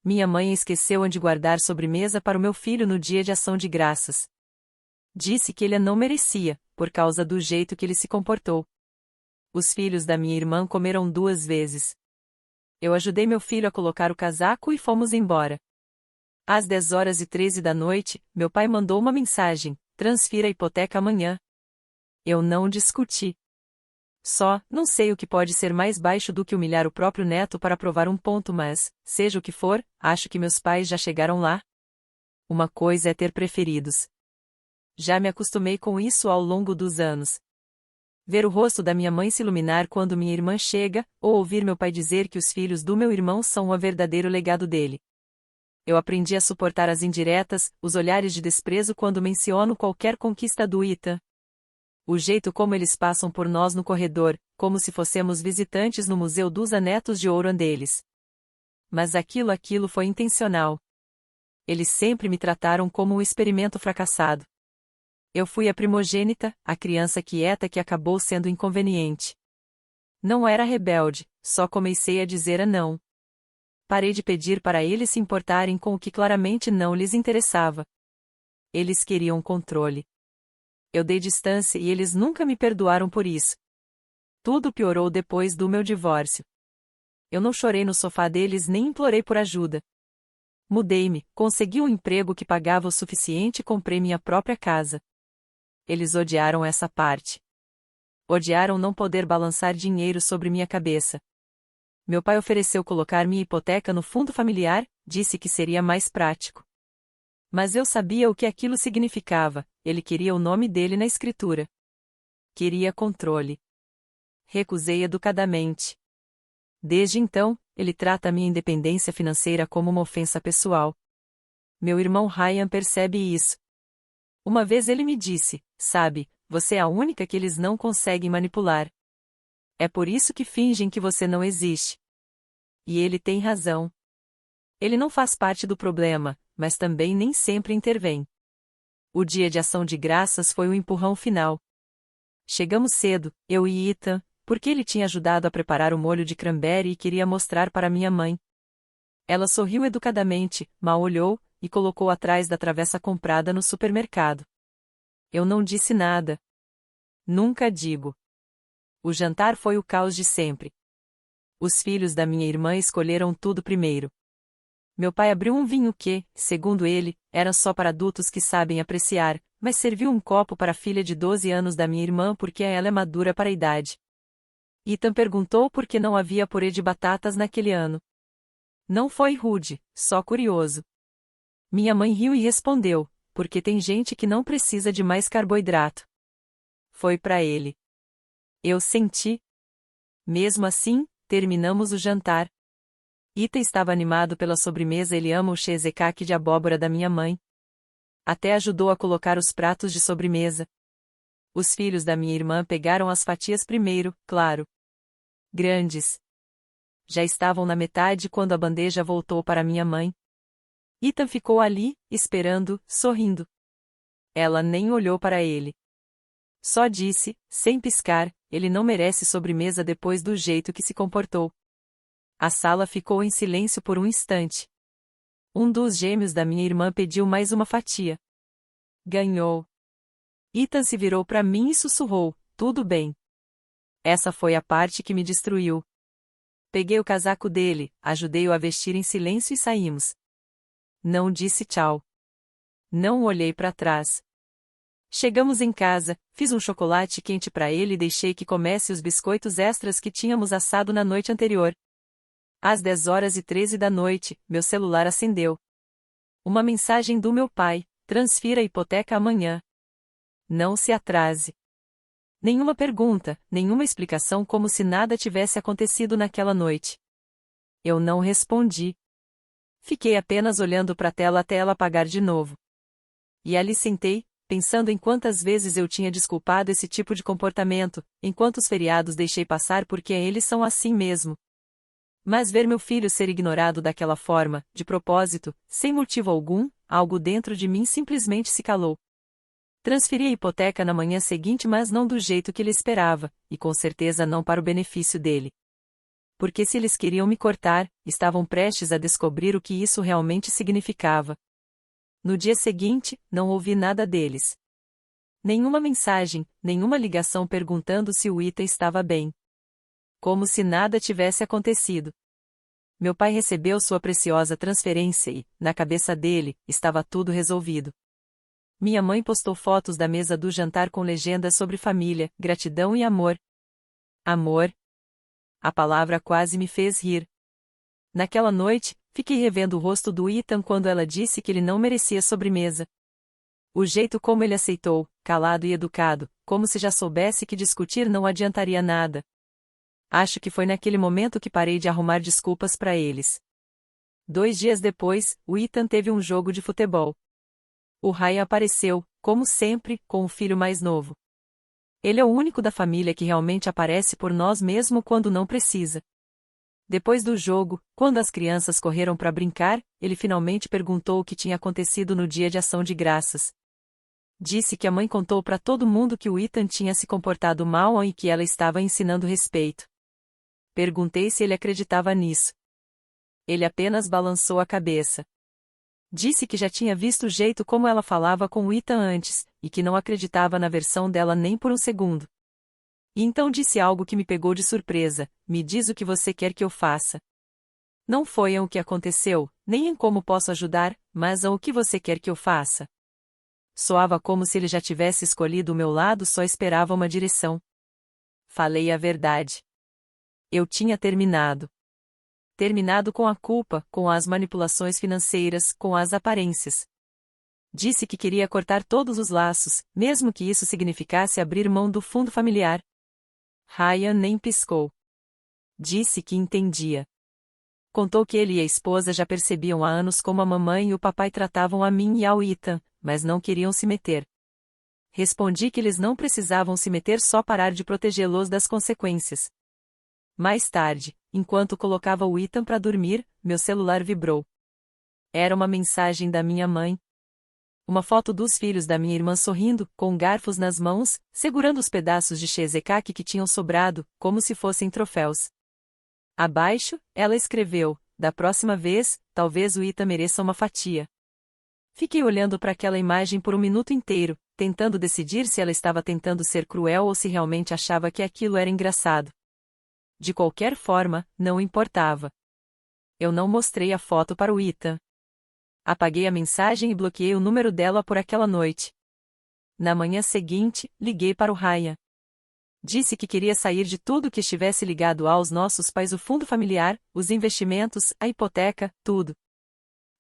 Minha mãe esqueceu onde guardar sobremesa para o meu filho no dia de ação de graças. Disse que ele a não merecia, por causa do jeito que ele se comportou. Os filhos da minha irmã comeram 2 vezes. Eu ajudei meu filho a colocar o casaco e fomos embora. Às 10h13 da noite, meu pai mandou uma mensagem: transfira a hipoteca amanhã. Eu não discuti. Só, não sei o que pode ser mais baixo do que humilhar o próprio neto para provar um ponto, mas, seja o que for, acho que meus pais já chegaram lá. Uma coisa é ter preferidos. Já me acostumei com isso ao longo dos anos. Ver o rosto da minha mãe se iluminar quando minha irmã chega, ou ouvir meu pai dizer que os filhos do meu irmão são o verdadeiro legado dele. Eu aprendi a suportar as indiretas, os olhares de desprezo quando menciono qualquer conquista do Ethan. O jeito como eles passam por nós no corredor, como se fossemos visitantes no Museu dos Anetos de Ouro deles. Mas aquilo foi intencional. Eles sempre me trataram como um experimento fracassado. Eu fui a primogênita, a criança quieta que acabou sendo inconveniente. Não era rebelde, só comecei a dizer a não. Parei de pedir para eles se importarem com o que claramente não lhes interessava. Eles queriam controle. Eu dei distância e eles nunca me perdoaram por isso. Tudo piorou depois do meu divórcio. Eu não chorei no sofá deles nem implorei por ajuda. Mudei-me, consegui um emprego que pagava o suficiente e comprei minha própria casa. Eles odiaram essa parte. Odiaram não poder balançar dinheiro sobre minha cabeça. Meu pai ofereceu colocar minha hipoteca no fundo familiar, disse que seria mais prático. Mas eu sabia o que aquilo significava, ele queria o nome dele na escritura. Queria controle. Recusei educadamente. Desde então, ele trata a minha independência financeira como uma ofensa pessoal. Meu irmão Ryan percebe isso. Uma vez ele me disse, sabe, você é a única que eles não conseguem manipular. É por isso que fingem que você não existe. E ele tem razão. Ele não faz parte do problema, mas também nem sempre intervém. O dia de ação de graças foi o empurrão final. Chegamos cedo, eu e Ethan, porque ele tinha ajudado a preparar o molho de cranberry e queria mostrar para minha mãe. Ela sorriu educadamente, mal olhou, e colocou atrás da travessa comprada no supermercado. Eu não disse nada. Nunca digo. O jantar foi o caos de sempre. Os filhos da minha irmã escolheram tudo primeiro. Meu pai abriu um vinho que, segundo ele, era só para adultos que sabem apreciar, mas serviu um copo para a filha de 12 anos da minha irmã porque ela é madura para a idade. Ethan perguntou por que não havia purê de batatas naquele ano. Não foi rude, só curioso. Minha mãe riu e respondeu, porque tem gente que não precisa de mais carboidrato. Foi para ele. Eu senti. Mesmo assim, terminamos o jantar. Ethan estava animado pela sobremesa, ele ama o cheesecake de abóbora da minha mãe. Até ajudou a colocar os pratos de sobremesa. Os filhos da minha irmã pegaram as fatias primeiro, claro. Grandes. Já estavam na metade quando a bandeja voltou para minha mãe. Ethan ficou ali, esperando, sorrindo. Ela nem olhou para ele. Só disse, sem piscar, ele não merece sobremesa depois do jeito que se comportou. A sala ficou em silêncio por um instante. Um dos gêmeos da minha irmã pediu mais uma fatia. Ganhou. Ethan se virou para mim e sussurrou, tudo bem. Essa foi a parte que me destruiu. Peguei o casaco dele, ajudei-o a vestir em silêncio e saímos. Não disse tchau. Não olhei para trás. Chegamos em casa, fiz um chocolate quente para ele e deixei que comesse os biscoitos extras que tínhamos assado na noite anterior. Às 10h13 da noite, meu celular acendeu. Uma mensagem do meu pai: transfira a hipoteca amanhã. Não se atrase. Nenhuma pergunta, nenhuma explicação, como se nada tivesse acontecido naquela noite. Eu não respondi. Fiquei apenas olhando para a tela até ela apagar de novo. E ali sentei, pensando em quantas vezes eu tinha desculpado esse tipo de comportamento, em quantos feriados deixei passar porque eles são assim mesmo. Mas ver meu filho ser ignorado daquela forma, de propósito, sem motivo algum, algo dentro de mim simplesmente se calou. Transferi a hipoteca na manhã seguinte, mas não do jeito que ele esperava, e com certeza não para o benefício dele. Porque se eles queriam me cortar, estavam prestes a descobrir o que isso realmente significava. No dia seguinte, não ouvi nada deles. Nenhuma mensagem, nenhuma ligação perguntando se o Ethan estava bem. Como se nada tivesse acontecido. Meu pai recebeu sua preciosa transferência e, na cabeça dele, estava tudo resolvido. Minha mãe postou fotos da mesa do jantar com legendas sobre família, gratidão e amor. Amor? A palavra quase me fez rir. Naquela noite, fiquei revendo o rosto do Ethan quando ela disse que ele não merecia sobremesa. O jeito como ele aceitou, calado e educado, como se já soubesse que discutir não adiantaria nada. Acho que foi naquele momento que parei de arrumar desculpas para eles. 2 dias depois, o Ethan teve um jogo de futebol. O Ryan apareceu, como sempre, com o filho mais novo. Ele é o único da família que realmente aparece por nós mesmo quando não precisa. Depois do jogo, quando as crianças correram para brincar, ele finalmente perguntou o que tinha acontecido no dia de ação de graças. Disse que a mãe contou para todo mundo que o Ethan tinha se comportado mal e que ela estava ensinando respeito. Perguntei se ele acreditava nisso. Ele apenas balançou a cabeça. Disse que já tinha visto o jeito como ela falava com o Ethan antes, e que não acreditava na versão dela nem por um segundo. E então disse algo que me pegou de surpresa: me diz o que você quer que eu faça. Não foi o que aconteceu, nem em como posso ajudar, mas o que você quer que eu faça. Soava como se ele já tivesse escolhido o meu lado, só esperava uma direção. Falei a verdade. Eu tinha terminado. Terminado com a culpa, com as manipulações financeiras, com as aparências. Disse que queria cortar todos os laços, mesmo que isso significasse abrir mão do fundo familiar. Ryan nem piscou. Disse que entendia. Contou que ele e a esposa já percebiam há anos como a mamãe e o papai tratavam a mim e ao Ethan, mas não queriam se meter. Respondi que eles não precisavam se meter, só parar de protegê-los das consequências. Mais tarde, enquanto colocava o Ethan para dormir, meu celular vibrou. Era uma mensagem da minha mãe. Uma foto dos filhos da minha irmã sorrindo, com garfos nas mãos, segurando os pedaços de cheesecake que tinham sobrado, como se fossem troféus. Abaixo, ela escreveu: da próxima vez, talvez o Ethan mereça uma fatia. Fiquei olhando para aquela imagem por um minuto inteiro, tentando decidir se ela estava tentando ser cruel ou se realmente achava que aquilo era engraçado. De qualquer forma, não importava. Eu não mostrei a foto para o Ethan. Apaguei a mensagem e bloqueei o número dela por aquela noite. Na manhã seguinte, liguei para o Ryan. Disse que queria sair de tudo que estivesse ligado aos nossos pais, o fundo familiar, os investimentos, a hipoteca, tudo.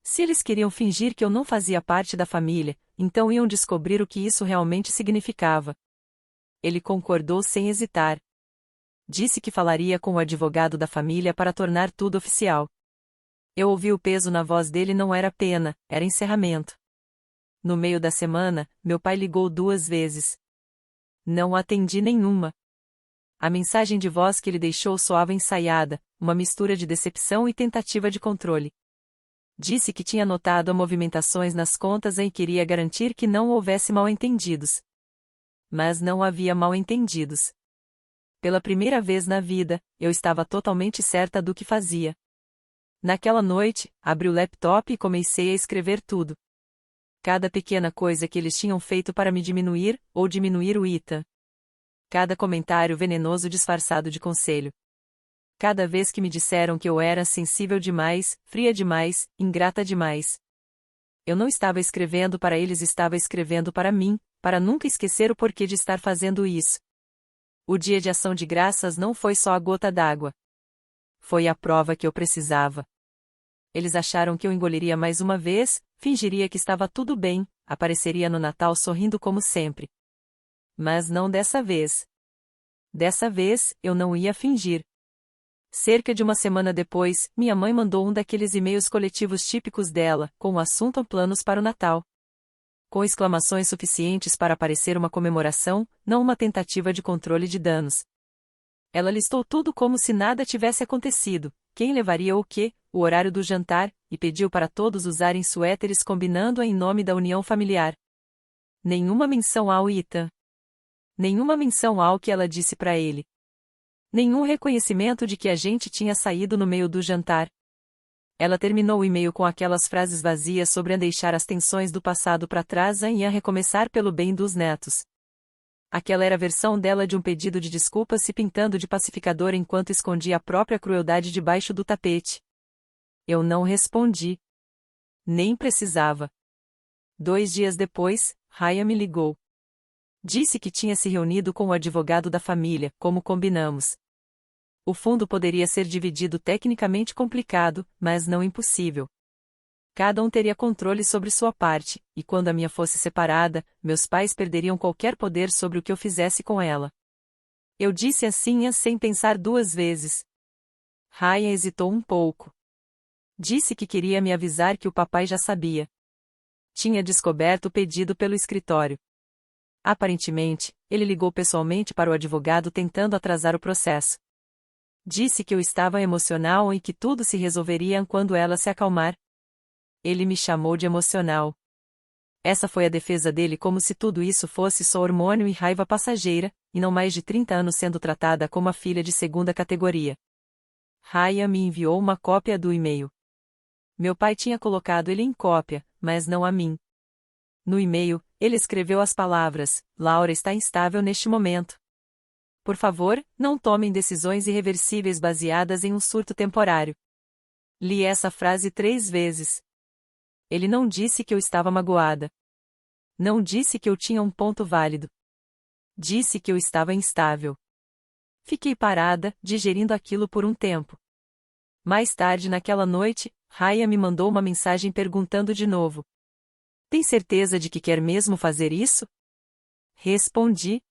Se eles queriam fingir que eu não fazia parte da família, então iam descobrir o que isso realmente significava. Ele concordou sem hesitar. Disse que falaria com o advogado da família para tornar tudo oficial. Eu ouvi o peso na voz dele, não era pena, era encerramento. No meio da semana, meu pai ligou 2 vezes. Não atendi nenhuma. A mensagem de voz que ele deixou soava ensaiada, uma mistura de decepção e tentativa de controle. Disse que tinha notado movimentações nas contas e queria garantir que não houvesse mal-entendidos. Mas não havia mal-entendidos. Pela primeira vez na vida, eu estava totalmente certa do que fazia. Naquela noite, abri o laptop e comecei a escrever tudo. Cada pequena coisa que eles tinham feito para me diminuir, ou diminuir o Ethan. Cada comentário venenoso disfarçado de conselho. Cada vez que me disseram que eu era sensível demais, fria demais, ingrata demais. Eu não estava escrevendo para eles, estava escrevendo para mim, para nunca esquecer o porquê de estar fazendo isso. O dia de ação de graças não foi só a gota d'água. Foi a prova que eu precisava. Eles acharam que eu engoliria mais uma vez, fingiria que estava tudo bem, apareceria no Natal sorrindo como sempre. Mas não dessa vez. Dessa vez, eu não ia fingir. Cerca de uma semana depois, minha mãe mandou um daqueles e-mails coletivos típicos dela, com o assunto planos para o Natal. Com exclamações suficientes para parecer uma comemoração, não uma tentativa de controle de danos. Ela listou tudo como se nada tivesse acontecido, quem levaria o quê, o horário do jantar, e pediu para todos usarem suéteres combinando-a em nome da união familiar. Nenhuma menção ao Ethan. Nenhuma menção ao que ela disse para ele. Nenhum reconhecimento de que a gente tinha saído no meio do jantar. Ela terminou o e-mail com aquelas frases vazias sobre deixar as tensões do passado para trás e recomeçar pelo bem dos netos. Aquela era a versão dela de um pedido de desculpas se pintando de pacificador enquanto escondia a própria crueldade debaixo do tapete. Eu não respondi. Nem precisava. 2 dias depois, Raya me ligou. Disse que tinha se reunido com o advogado da família, como combinamos. O fundo poderia ser dividido tecnicamente complicado, mas não impossível. Cada um teria controle sobre sua parte, e quando a minha fosse separada, meus pais perderiam qualquer poder sobre o que eu fizesse com ela. Eu disse assim sem pensar 2 vezes. Raya hesitou um pouco. Disse que queria me avisar que o papai já sabia. Tinha descoberto o pedido pelo escritório. Aparentemente, ele ligou pessoalmente para o advogado tentando atrasar o processo. Disse que eu estava emocional e que tudo se resolveria quando ela se acalmar. Ele me chamou de emocional. Essa foi a defesa dele, como se tudo isso fosse só hormônio e raiva passageira, e não mais de 30 anos sendo tratada como a filha de segunda categoria. Raya me enviou uma cópia do e-mail. Meu pai tinha colocado ele em cópia, mas não a mim. No e-mail, ele escreveu as palavras: Laura está instável neste momento. Por favor, não tomem decisões irreversíveis baseadas em um surto temporário. Li essa frase 3 vezes. Ele não disse que eu estava magoada. Não disse que eu tinha um ponto válido. Disse que eu estava instável. Fiquei parada, digerindo aquilo por um tempo. Mais tarde naquela noite, Raya me mandou uma mensagem perguntando de novo: Tem certeza de que quer mesmo fazer isso? Respondi: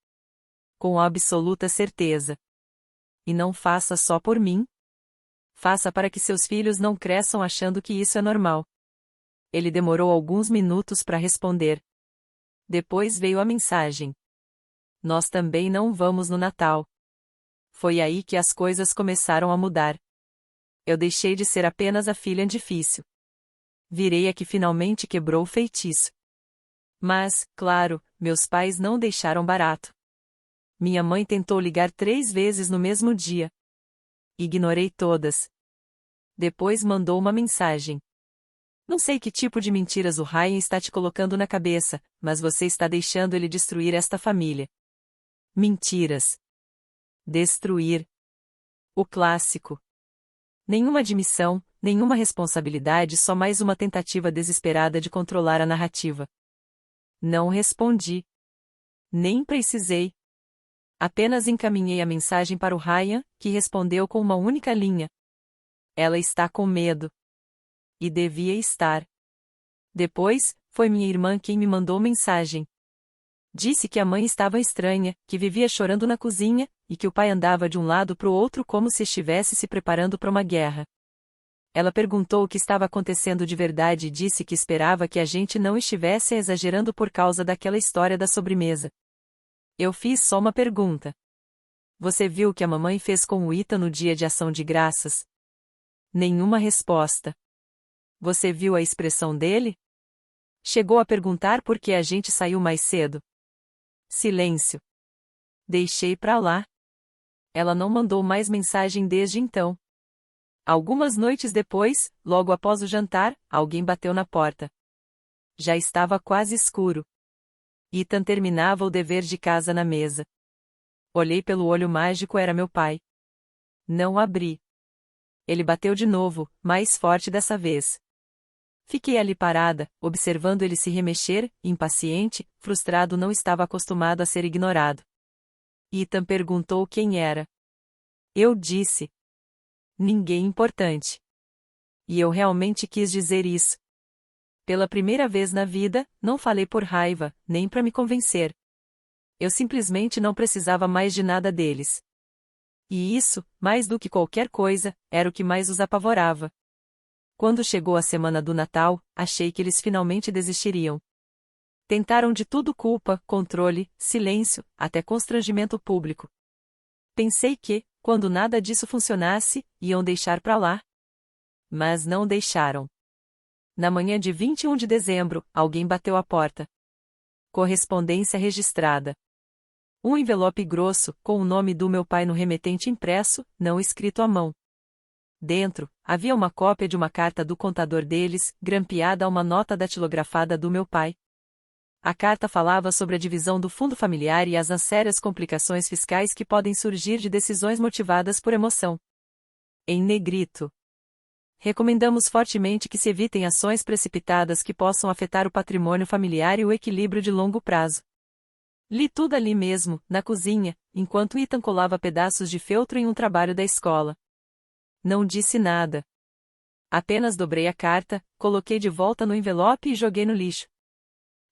Com absoluta certeza. E não faça só por mim. Faça para que seus filhos não cresçam achando que isso é normal. Ele demorou alguns minutos para responder. Depois veio a mensagem: Nós também não vamos no Natal. Foi aí que as coisas começaram a mudar. Eu deixei de ser apenas a filha difícil. Virei a que finalmente quebrou o feitiço. Mas, claro, meus pais não deixaram barato. Minha mãe tentou ligar 3 vezes no mesmo dia. Ignorei todas. Depois mandou uma mensagem: Não sei que tipo de mentiras o Ryan está te colocando na cabeça, mas você está deixando ele destruir esta família. Mentiras. Destruir. O clássico. Nenhuma admissão, nenhuma responsabilidade, só mais uma tentativa desesperada de controlar a narrativa. Não respondi. Nem precisei. Apenas encaminhei a mensagem para o Ryan, que respondeu com uma única linha: Ela está com medo. E devia estar. Depois, foi minha irmã quem me mandou mensagem. Disse que a mãe estava estranha, que vivia chorando na cozinha, e que o pai andava de um lado para o outro como se estivesse se preparando para uma guerra. Ela perguntou o que estava acontecendo de verdade e disse que esperava que a gente não estivesse exagerando por causa daquela história da sobremesa. Eu fiz só uma pergunta. Você viu o que a mamãe fez com o Ethan no dia de ação de graças? Nenhuma resposta. Você viu a expressão dele? Chegou a perguntar por que a gente saiu mais cedo. Silêncio. Deixei pra lá. Ela não mandou mais mensagem desde então. Algumas noites depois, logo após o jantar, alguém bateu na porta. Já estava quase escuro. Ethan terminava o dever de casa na mesa. Olhei pelo olho mágico, era meu pai. Não abri. Ele bateu de novo, mais forte dessa vez. Fiquei ali parada, observando ele se remexer, impaciente, frustrado, não estava acostumado a ser ignorado. Ethan perguntou quem era. Eu disse: Ninguém importante. E eu realmente quis dizer isso. Pela primeira vez na vida, não falei por raiva, nem para me convencer. Eu simplesmente não precisava mais de nada deles. E isso, mais do que qualquer coisa, era o que mais os apavorava. Quando chegou a semana do Natal, achei que eles finalmente desistiriam. Tentaram de tudo: culpa, controle, silêncio, até constrangimento público. Pensei que, quando nada disso funcionasse, iam deixar pra lá. Mas não deixaram. Na manhã de 21 de dezembro, alguém bateu à porta. Correspondência registrada. Um envelope grosso, com o nome do meu pai no remetente impresso, não escrito à mão. Dentro, havia uma cópia de uma carta do contador deles, grampeada a uma nota datilografada do meu pai. A carta falava sobre a divisão do fundo familiar e as sérias complicações fiscais que podem surgir de decisões motivadas por emoção. Em negrito. Recomendamos fortemente que se evitem ações precipitadas que possam afetar o patrimônio familiar e o equilíbrio de longo prazo. Li tudo ali mesmo, na cozinha, enquanto Ethan colava pedaços de feltro em um trabalho da escola. Não disse nada. Apenas dobrei a carta, coloquei de volta no envelope e joguei no lixo.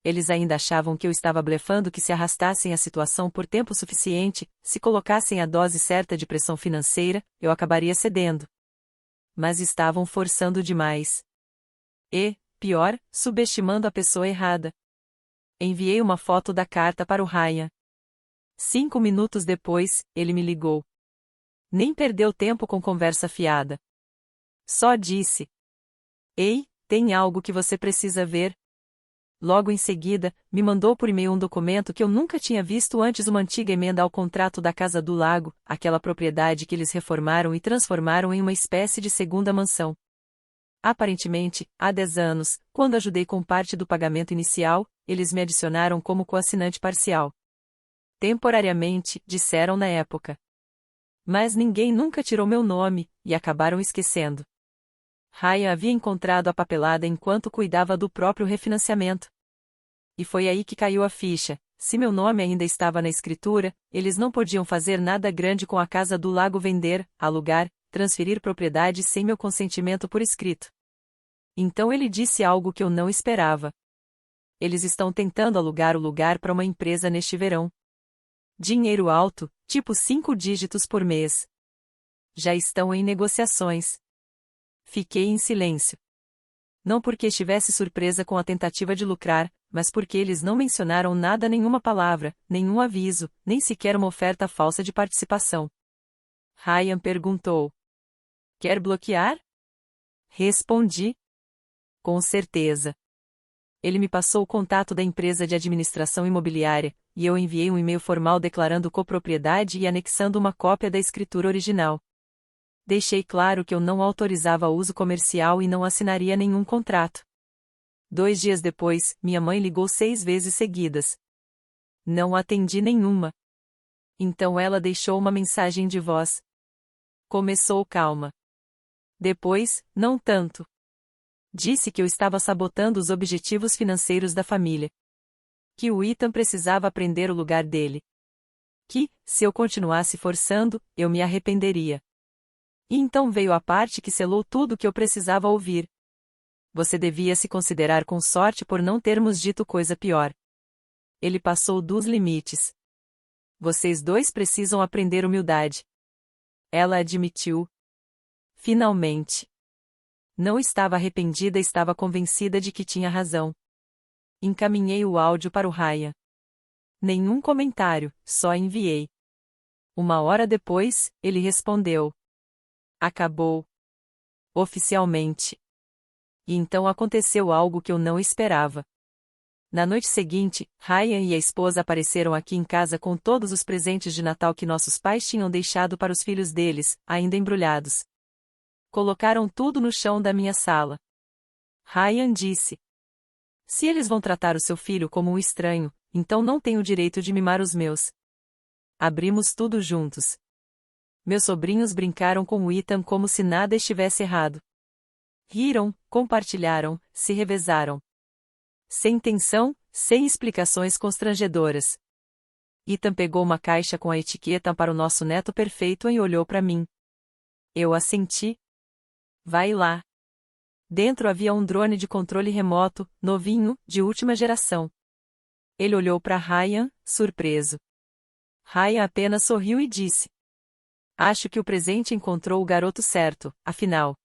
Eles ainda achavam que eu estava blefando que se arrastassem a situação por tempo suficiente, se colocassem a dose certa de pressão financeira, eu acabaria cedendo. Mas estavam forçando demais. E, pior, subestimando a pessoa errada. Enviei uma foto da carta para o Ryan. 5 minutos depois, ele me ligou. Nem perdeu tempo com conversa fiada. Só disse: "Ei, tem algo que você precisa ver." Logo em seguida, me mandou por e-mail um documento que eu nunca tinha visto antes, uma antiga emenda ao contrato da Casa do Lago, aquela propriedade que eles reformaram e transformaram em uma espécie de segunda mansão. Aparentemente, há 10 anos, quando ajudei com parte do pagamento inicial, eles me adicionaram como coassinante parcial. Temporariamente, disseram na época. Mas ninguém nunca tirou meu nome, e acabaram esquecendo. Ryan havia encontrado a papelada enquanto cuidava do próprio refinanciamento. E foi aí que caiu a ficha: se meu nome ainda estava na escritura, eles não podiam fazer nada grande com a Casa do Lago, vender, alugar, transferir propriedades sem meu consentimento por escrito. Então ele disse algo que eu não esperava. Eles estão tentando alugar o lugar para uma empresa neste verão. Dinheiro alto, tipo 5 dígitos por mês. Já estão em negociações. Fiquei em silêncio. Não porque estivesse surpresa com a tentativa de lucrar, mas porque eles não mencionaram nada, nenhuma palavra, nenhum aviso, nem sequer uma oferta falsa de participação. Ryan perguntou: "Quer bloquear?" Respondi: "Com certeza." Ele me passou o contato da empresa de administração imobiliária, e eu enviei um e-mail formal declarando copropriedade e anexando uma cópia da escritura original. Deixei claro que eu não autorizava uso comercial e não assinaria nenhum contrato. 2 dias depois, minha mãe ligou 6 vezes seguidas. Não atendi nenhuma. Então ela deixou uma mensagem de voz. Começou calma. Depois, não tanto. Disse que eu estava sabotando os objetivos financeiros da família. Que o Ethan precisava aprender o lugar dele. Que, se eu continuasse forçando, eu me arrependeria. E então veio a parte que selou tudo o que eu precisava ouvir. Você devia se considerar com sorte por não termos dito coisa pior. Ele passou dos limites. Vocês dois precisam aprender humildade. Ela admitiu. Finalmente. Não estava arrependida, estava convencida de que tinha razão. Encaminhei o áudio para o Ryan. Nenhum comentário, só enviei. 1 hora depois, ele respondeu. Acabou. Oficialmente. E então aconteceu algo que eu não esperava. Na noite seguinte, Ryan e a esposa apareceram aqui em casa com todos os presentes de Natal que nossos pais tinham deixado para os filhos deles, ainda embrulhados. Colocaram tudo no chão da minha sala. Ryan disse: "Se eles vão tratar o seu filho como um estranho, então não tem o direito de mimar os meus." Abrimos tudo juntos. Meus sobrinhos brincaram com o Ethan como se nada estivesse errado. Riram, compartilharam, se revezaram. Sem tensão, sem explicações constrangedoras. Ethan pegou uma caixa com a etiqueta para o nosso neto perfeito e olhou para mim. Eu assenti. Vai lá. Dentro havia um drone de controle remoto, novinho, de última geração. Ele olhou para Ryan, surpreso. Ryan apenas sorriu e disse: "Acho que o presente encontrou o garoto certo, afinal."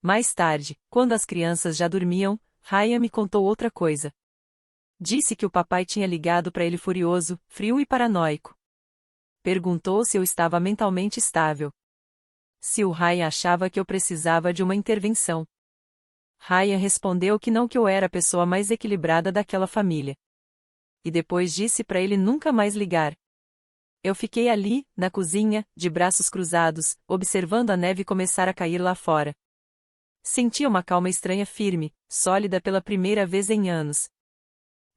Mais tarde, quando as crianças já dormiam, Ryan me contou outra coisa. Disse que o papai tinha ligado para ele furioso, frio e paranoico. Perguntou se eu estava mentalmente estável. Se o Ryan achava que eu precisava de uma intervenção. Ryan respondeu que não, que eu era a pessoa mais equilibrada daquela família. E depois disse para ele nunca mais ligar. Eu fiquei ali, na cozinha, de braços cruzados, observando a neve começar a cair lá fora. Senti uma calma estranha firme, sólida pela primeira vez em anos.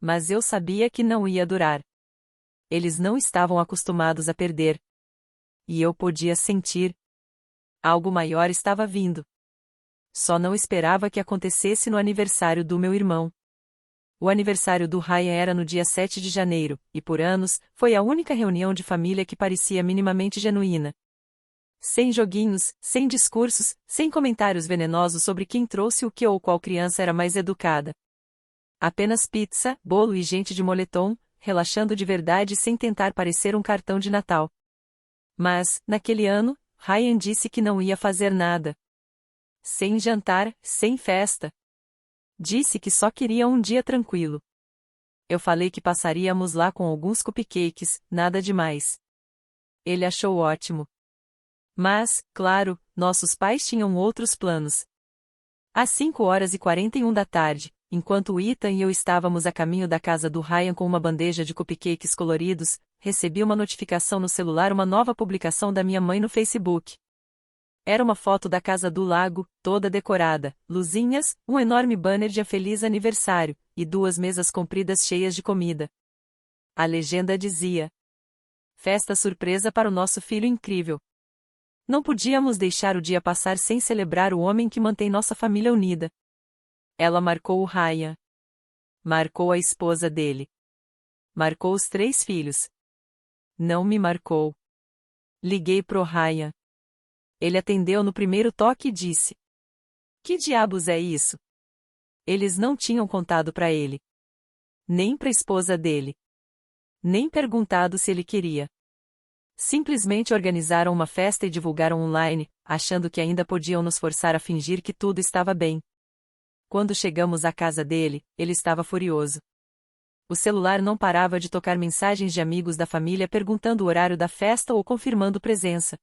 Mas eu sabia que não ia durar. Eles não estavam acostumados a perder. E eu podia sentir. Algo maior estava vindo. Só não esperava que acontecesse no aniversário do meu irmão. O aniversário do Ryan era no dia 7 de janeiro, e por anos, foi a única reunião de família que parecia minimamente genuína. Sem joguinhos, sem discursos, sem comentários venenosos sobre quem trouxe o que ou qual criança era mais educada. Apenas pizza, bolo e gente de moletom, relaxando de verdade sem tentar parecer um cartão de Natal. Mas, naquele ano, Ryan disse que não ia fazer nada. Sem jantar, sem festa. Disse que só queria um dia tranquilo. Eu falei que passaríamos lá com alguns cupcakes, nada demais. Ele achou ótimo. Mas, claro, nossos pais tinham outros planos. Às 5h41 da tarde, enquanto o Ethan e eu estávamos a caminho da casa do Ryan com uma bandeja de cupcakes coloridos, recebi uma notificação no celular, uma nova publicação da minha mãe no Facebook. Era uma foto da casa do lago, toda decorada, luzinhas, um enorme banner de feliz aniversário, e 2 mesas compridas cheias de comida. A legenda dizia: festa surpresa para o nosso filho incrível. Não podíamos deixar o dia passar sem celebrar o homem que mantém nossa família unida. Ela marcou o Ryan. Marcou a esposa dele. Marcou os 3 filhos. Não me marcou. Liguei pro Ryan. Ele atendeu no primeiro toque e disse: que diabos é isso? Eles não tinham contado pra ele. Nem pra esposa dele. Nem perguntado se ele queria. Simplesmente organizaram uma festa e divulgaram online, achando que ainda podiam nos forçar a fingir que tudo estava bem. Quando chegamos à casa dele, ele estava furioso. O celular não parava de tocar mensagens de amigos da família perguntando o horário da festa ou confirmando presença.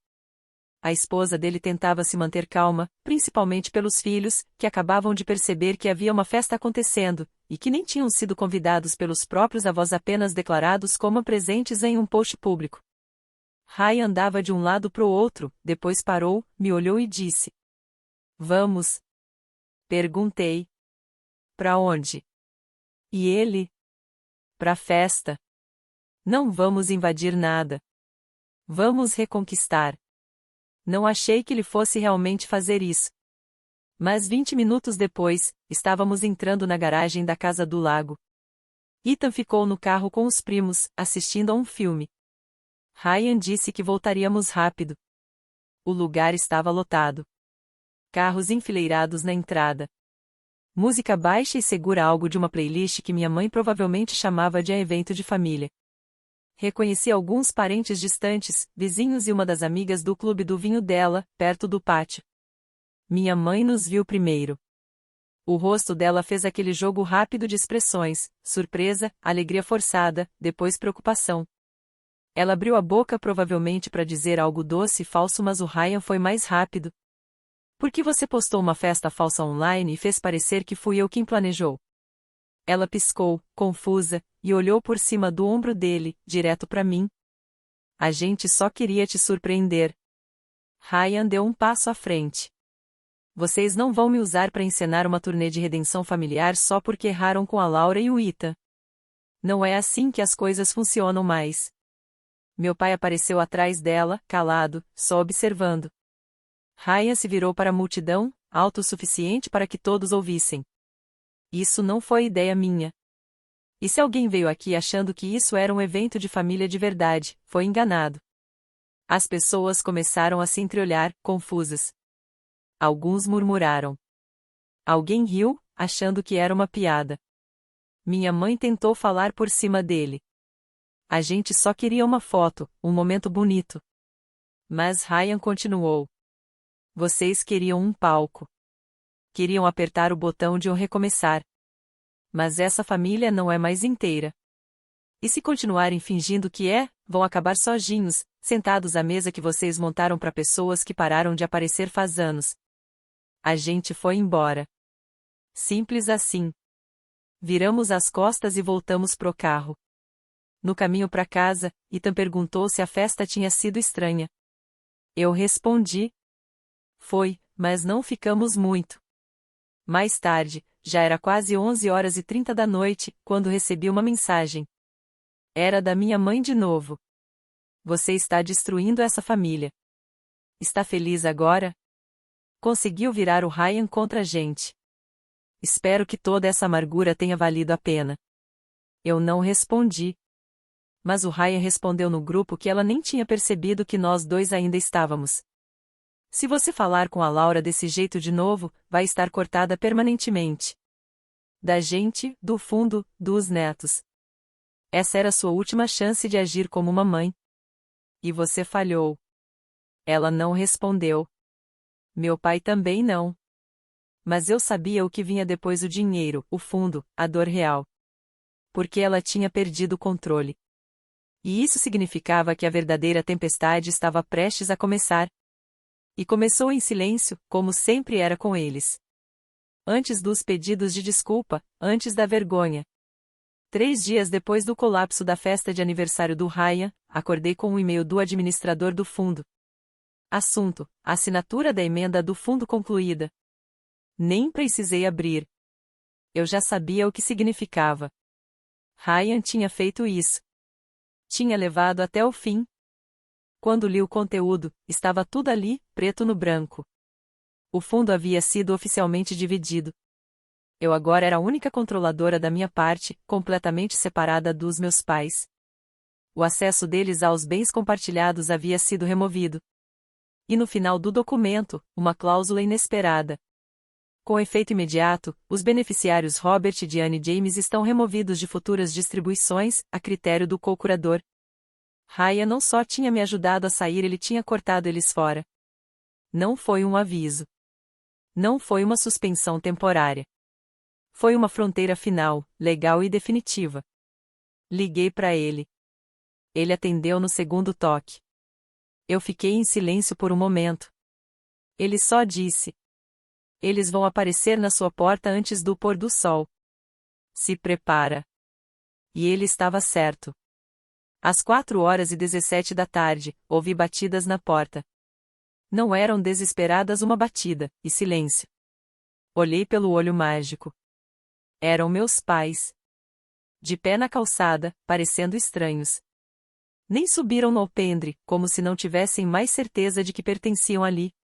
A esposa dele tentava se manter calma, principalmente pelos filhos, que acabavam de perceber que havia uma festa acontecendo, e que nem tinham sido convidados pelos próprios avós, apenas declarados como presentes em um post público. Ryan andava de um lado pro outro, depois parou, me olhou e disse: vamos? Perguntei. Pra onde? E ele? Pra festa. Não vamos invadir nada. Vamos reconquistar. Não achei que ele fosse realmente fazer isso. Mas 20 minutos depois, estávamos entrando na garagem da casa do lago. Ethan ficou no carro com os primos, assistindo a um filme. Ryan disse que voltaríamos rápido. O lugar estava lotado. Carros enfileirados na entrada. Música baixa e segura, algo de uma playlist que minha mãe provavelmente chamava de evento de família. Reconheci alguns parentes distantes, vizinhos e uma das amigas do clube do vinho dela, perto do pátio. Minha mãe nos viu primeiro. O rosto dela fez aquele jogo rápido de expressões, surpresa, alegria forçada, depois preocupação. Ela abriu a boca provavelmente para dizer algo doce e falso, mas o Ryan foi mais rápido. Por que você postou uma festa falsa online e fez parecer que fui eu quem planejou? Ela piscou, confusa, e olhou por cima do ombro dele, direto para mim. A gente só queria te surpreender. Ryan deu um passo à frente. Vocês não vão me usar para encenar uma turnê de redenção familiar só porque erraram com a Laura e o Ethan. Não é assim que as coisas funcionam mais. Meu pai apareceu atrás dela, calado, só observando. Ryan se virou para a multidão, alto o suficiente para que todos ouvissem. Isso não foi ideia minha. E se alguém veio aqui achando que isso era um evento de família de verdade, foi enganado. As pessoas começaram a se entreolhar, confusas. Alguns murmuraram. Alguém riu, achando que era uma piada. Minha mãe tentou falar por cima dele. A gente só queria uma foto, um momento bonito. Mas Ryan continuou. Vocês queriam um palco. Queriam apertar o botão de um recomeçar. Mas essa família não é mais inteira. E se continuarem fingindo que é, vão acabar sozinhos, sentados à mesa que vocês montaram para pessoas que pararam de aparecer faz anos. A gente foi embora. Simples assim. Viramos as costas e voltamos pro carro. No caminho para casa, Ethan perguntou se a festa tinha sido estranha. Eu respondi. Foi, mas não ficamos muito. Mais tarde, já era quase 11h30 da noite, quando recebi uma mensagem. Era da minha mãe de novo. Você está destruindo essa família. Está feliz agora? Conseguiu virar o Ryan contra a gente. Espero que toda essa amargura tenha valido a pena. Eu não respondi. Mas o Ryan respondeu no grupo que ela nem tinha percebido que nós dois ainda estávamos. Se você falar com a Laura desse jeito de novo, vai estar cortada permanentemente. Da gente, do fundo, dos netos. Essa era sua última chance de agir como uma mãe. E você falhou. Ela não respondeu. Meu pai também não. Mas eu sabia o que vinha depois: o dinheiro, o fundo, a dor real. Porque ela tinha perdido o controle. E isso significava que a verdadeira tempestade estava prestes a começar. E começou em silêncio, como sempre era com eles. Antes dos pedidos de desculpa, antes da vergonha. 3 dias depois do colapso da festa de aniversário do Ryan, acordei com um e-mail do administrador do fundo. Assunto: assinatura da emenda do fundo concluída. Nem precisei abrir. Eu já sabia o que significava. Ryan tinha feito isso. Tinha levado até o fim. Quando li o conteúdo, estava tudo ali, preto no branco. O fundo havia sido oficialmente dividido. Eu agora era a única controladora da minha parte, completamente separada dos meus pais. O acesso deles aos bens compartilhados havia sido removido. E no final do documento, uma cláusula inesperada. Com efeito imediato, os beneficiários Robert e Diane James estão removidos de futuras distribuições, a critério do co-curador. Ryan não só tinha me ajudado a sair, ele tinha cortado eles fora. Não foi um aviso. Não foi uma suspensão temporária. Foi uma fronteira final, legal e definitiva. Liguei para ele. Ele atendeu no segundo toque. Eu fiquei em silêncio por um momento. Ele só disse: eles vão aparecer na sua porta antes do pôr do sol. Se prepara. E ele estava certo. Às 4h17 da tarde, ouvi batidas na porta. Não eram desesperadas, uma batida, e silêncio. Olhei pelo olho mágico. Eram meus pais. De pé na calçada, parecendo estranhos. Nem subiram no alpendre, como se não tivessem mais certeza de que pertenciam ali.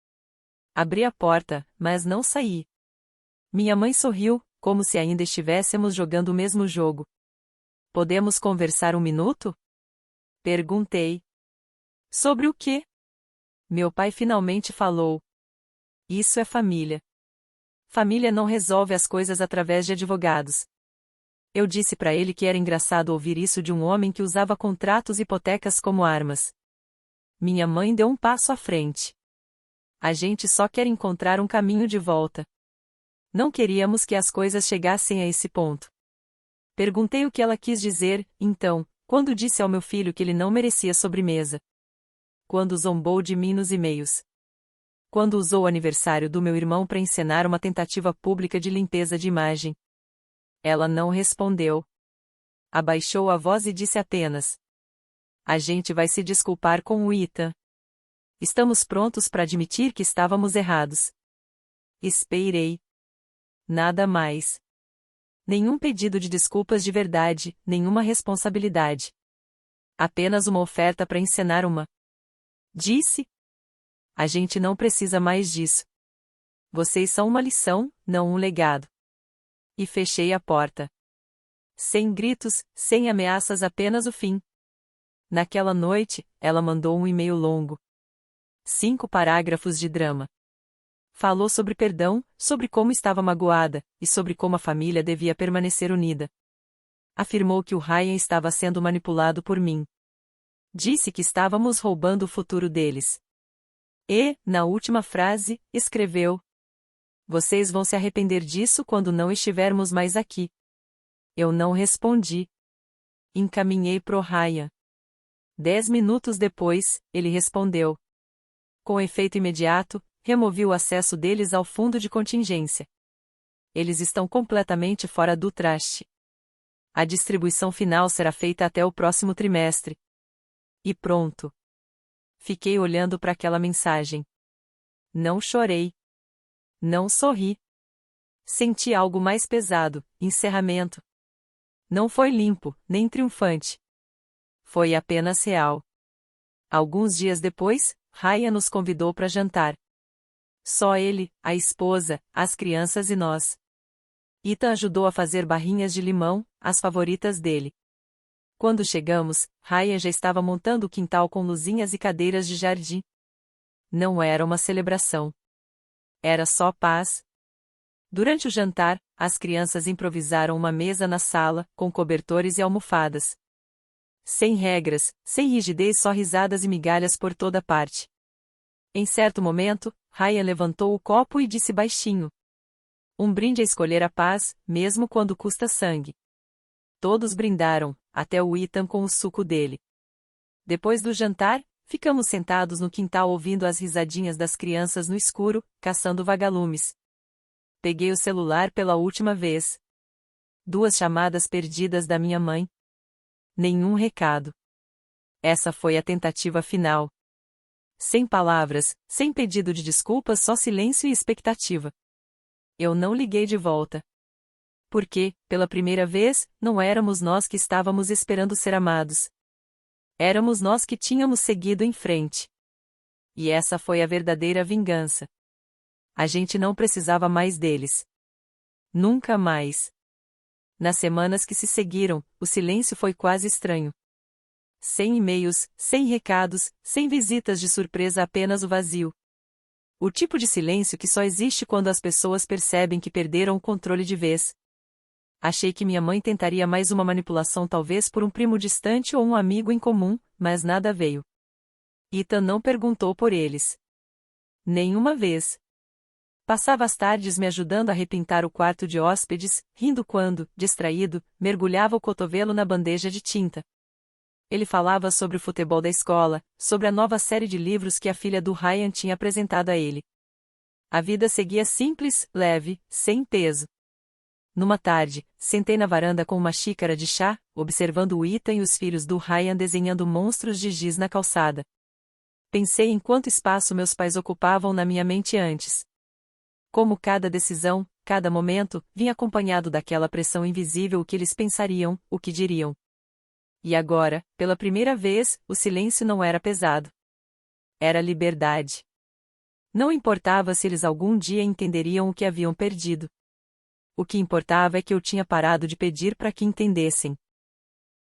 Abri a porta, mas não saí. Minha mãe sorriu, como se ainda estivéssemos jogando o mesmo jogo. Podemos conversar um minuto? Perguntei. Sobre o quê? Meu pai finalmente falou. Isso é família. Família não resolve as coisas através de advogados. Eu disse para ele que era engraçado ouvir isso de um homem que usava contratos e hipotecas como armas. Minha mãe deu um passo à frente. A gente só quer encontrar um caminho de volta. Não queríamos que as coisas chegassem a esse ponto. Perguntei o que ela quis dizer, então, quando disse ao meu filho que ele não merecia sobremesa. Quando zombou de mim nos e-mails. Quando usou o aniversário do meu irmão para encenar uma tentativa pública de limpeza de imagem. Ela não respondeu. Abaixou a voz e disse apenas: a gente vai se desculpar com o Ethan. Estamos prontos para admitir que estávamos errados. Esperei. Nada mais. Nenhum pedido de desculpas de verdade, nenhuma responsabilidade. Apenas uma oferta para encenar uma. Disse: a gente não precisa mais disso. Vocês são uma lição, não um legado. E fechei a porta. Sem gritos, sem ameaças, apenas o fim. Naquela noite, ela mandou um e-mail longo. 5 parágrafos de drama. Falou sobre perdão, sobre como estava magoada, e sobre como a família devia permanecer unida. Afirmou que o Ryan estava sendo manipulado por mim. Disse que estávamos roubando o futuro deles. E, na última frase, escreveu: vocês vão se arrepender disso quando não estivermos mais aqui. Eu não respondi. Encaminhei pro Ryan. 10 minutos depois, ele respondeu. Com efeito imediato, removi o acesso deles ao fundo de contingência. Eles estão completamente fora do traste. A distribuição final será feita até o próximo trimestre. E pronto. Fiquei olhando para aquela mensagem. Não chorei. Não sorri. Senti algo mais pesado, encerramento. Não foi limpo, nem triunfante. Foi apenas real. Alguns dias depois, Ryan nos convidou para jantar. Só ele, a esposa, as crianças e nós. Ethan ajudou a fazer barrinhas de limão, as favoritas dele. Quando chegamos, Ryan já estava montando o quintal com luzinhas e cadeiras de jardim. Não era uma celebração. Era só paz. Durante o jantar, as crianças improvisaram uma mesa na sala, com cobertores e almofadas. Sem regras, sem rigidez, só risadas e migalhas por toda parte. Em certo momento, Ryan levantou o copo e disse baixinho: um brinde a escolher a paz, mesmo quando custa sangue. Todos brindaram, até o Ethan com o suco dele. Depois do jantar, ficamos sentados no quintal ouvindo as risadinhas das crianças no escuro, caçando vagalumes. Peguei o celular pela última vez. 2 chamadas perdidas da minha mãe. Nenhum recado. Essa foi a tentativa final. Sem palavras, sem pedido de desculpas, só silêncio e expectativa. Eu não liguei de volta. Porque, pela primeira vez, não éramos nós que estávamos esperando ser amados. Éramos nós que tínhamos seguido em frente. E essa foi a verdadeira vingança. A gente não precisava mais deles. Nunca mais. Nas semanas que se seguiram, o silêncio foi quase estranho. Sem e-mails, sem recados, sem visitas de surpresa, apenas o vazio. O tipo de silêncio que só existe quando as pessoas percebem que perderam o controle de vez. Achei que minha mãe tentaria mais uma manipulação, talvez por um primo distante ou um amigo em comum, mas nada veio. Ethan não perguntou por eles. Nenhuma vez. Passava as tardes me ajudando a repintar o quarto de hóspedes, rindo quando, distraído, mergulhava o cotovelo na bandeja de tinta. Ele falava sobre o futebol da escola, sobre a nova série de livros que a filha do Ryan tinha apresentado a ele. A vida seguia simples, leve, sem peso. Numa tarde, sentei na varanda com uma xícara de chá, observando o Ethan e os filhos do Ryan desenhando monstros de giz na calçada. Pensei em quanto espaço meus pais ocupavam na minha mente antes. Como cada decisão, cada momento, vinha acompanhado daquela pressão invisível: o que eles pensariam, o que diriam. E agora, pela primeira vez, o silêncio não era pesado. Era liberdade. Não importava se eles algum dia entenderiam o que haviam perdido. O que importava é que eu tinha parado de pedir para que entendessem.